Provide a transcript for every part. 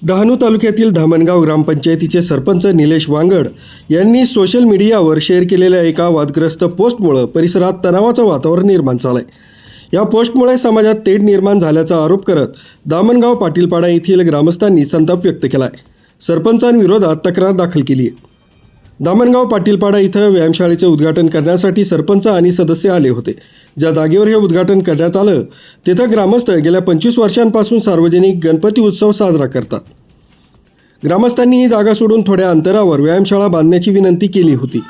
डहाणू तालुक्यातील धामणगाव ग्रामपंचायतीचे सरपंच निलेश वांगड यांनी सोशल मीडियावर शेअर केलेल्या एका वादग्रस्त पोस्टमुळे परिसरात तणावाचं वातावरण निर्माण झालं आहे. या पोस्टमुळे समाजात तेढ निर्माण झाल्याचा आरोप करत धामणगाव पाटीलपाडा येथील ग्रामस्थांनी संताप व्यक्त केला आहे. सरपंचांविरोधात तक्रार दाखल केली आहे. धामणगाव पाटीलपाडा इथं व्यायामशाळेचे उद्घाटन करण्यासाठी सरपंच आणि सदस्य आले होते. ज्या जागेवर हे उद्घाटन करण्यात आलं तिथं ग्रामस्थ गेल्या 25 वर्षांपासून सार्वजनिक गणपती उत्सव साजरा करतात. ग्रामस्थांनी ही जागा सोडून थोड्या अंतरावर व्यायामशाळा बांधण्याची विनंती केली होती.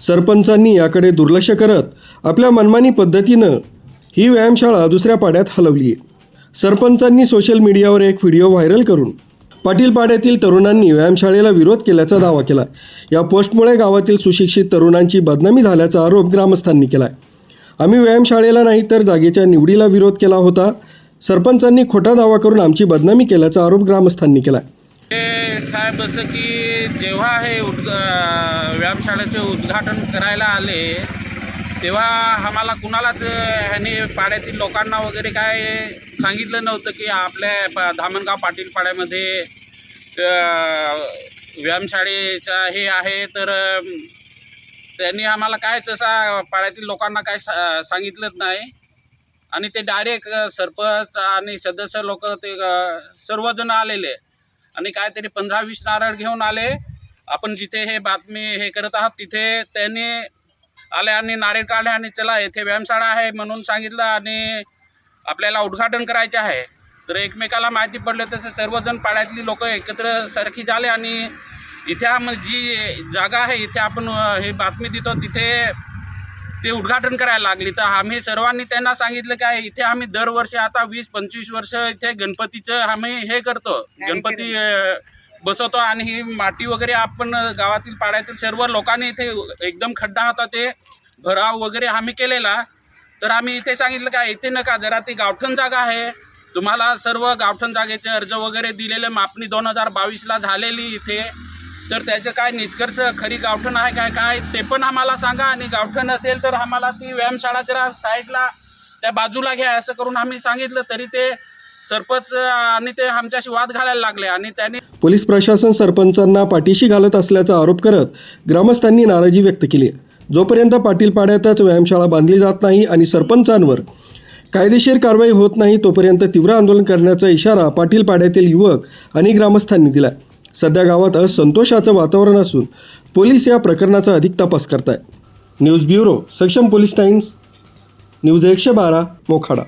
सरपंचांनी याकडे दुर्लक्ष करत आपल्या मनमानी पद्धतीनं ही व्यायामशाळा दुसऱ्या पाड्यात हलवली आहे. सरपंचांनी सोशल मीडियावर एक व्हिडिओ व्हायरल करून पाटीलपाड्यातील तरुणांनी व्यायामशाळेला विरोध केल्याचा दावा केला. या पोस्टमुळे गावातील सुशिक्षित तरुणांची बदनामी झाल्याचा आरोप ग्रामस्थांनी केला. आम्ही व्यायामशाळेला नाही तर जागेच्या निवडीला विरोध केला होता. सरपंचांनी खोटा दावा करून आमची बदनामी केल्याचा आरोप ग्रामस्थांनी केला. साहेब असं की जेव्हा हे व्यायामशाळेचे उद्घाटन करायला आले तेव्हा आम्हाला कुणालाच ह्याने पाड्यातील लोकांना वगैरे काय सांगितलं नव्हतं की आपल्या धामणगाव पाटीलपाड्यामध्ये व्यायामशाळेचा हे आहे. तर त्यांनी आम्हाला कायच असा पाड्यातील लोकांना काय सांगितलंच नाही आणि ते डायरेक्ट सरपंच आणि सदस्य लोक ते सर्वजण आलेले आणि काहीतरी 15-20 नारळ घेऊन आले. आपण जिथे हे बातमी हे करत आहात तिथे त्यांनी आले आणि नारळ काढले आणि चला येथे व्यायामशाळा आहे म्हणून सांगितलं आणि आपल्याला उद्घाटन करायचे आहे. तर एकमेकाला माहिती पडलं तसं सर्वजण पाड्यातली लोक एकत्र सारखी झाले आणि इथे जी जागा आहे इथे आपण हे बातमी देतो तिथे ते उद्घाटन करायला लागली. तर आम्ही सर्वांनी त्यांना सांगितलं काय इथे आम्ही दरवर्षी आता 20-25 वर्ष इथे गणपतीचं आम्ही हे करतो, गणपती बसवतो आणि ही माती वगैरे आपण गावातील पाड्यातील सर्व लोकांनी इथे एकदम खड्डा होता ते भराव वगैरे आम्ही केलेला. तर आम्ही इथे सांगितलं काय इथे नका, जरा ती गावठण जागा आहे, तुम्हाला सर्व गावठण जागेचे अर्ज वगैरे दिलेले मापणी 2022ला झालेली इथे. तर त्याचं काय निष्कर्ष खरी गावठण आहे काय काय ते पण आम्हाला सांगा आणि गावठण असेल तर आम्हाला ती व्यायामशाळा जरा साईडला त्या बाजूला घ्या असं करून आम्ही सांगितलं. तरी ते सरपंच आणि ते आमच्याशी वाद घालायला लागले आणि त्यांनी पोलीस प्रशासन सरपंचांना पाठीशी घालत असल्याचा आरोप करत ग्रामस्थांनी नाराजी व्यक्त केली. जोपर्यंत पाटीलपाड्यातच व्यायामशाळा बांधली जात नाही आणि सरपंचांवर कायदेशीर कारवाई होत नाही तोपर्यंत तीव्र आंदोलन करण्याचा इशारा पाटीलपाड्यातील युवक आणि ग्रामस्थांनी दिला. सध्या गावात असंतोषाचं वातावरण असून पोलीस या प्रकरणाचा अधिक तपास करत आहेत. न्यूज ब्युरो, सक्षम पोलीस टाइम्स, न्यूज 112, मोखाडा.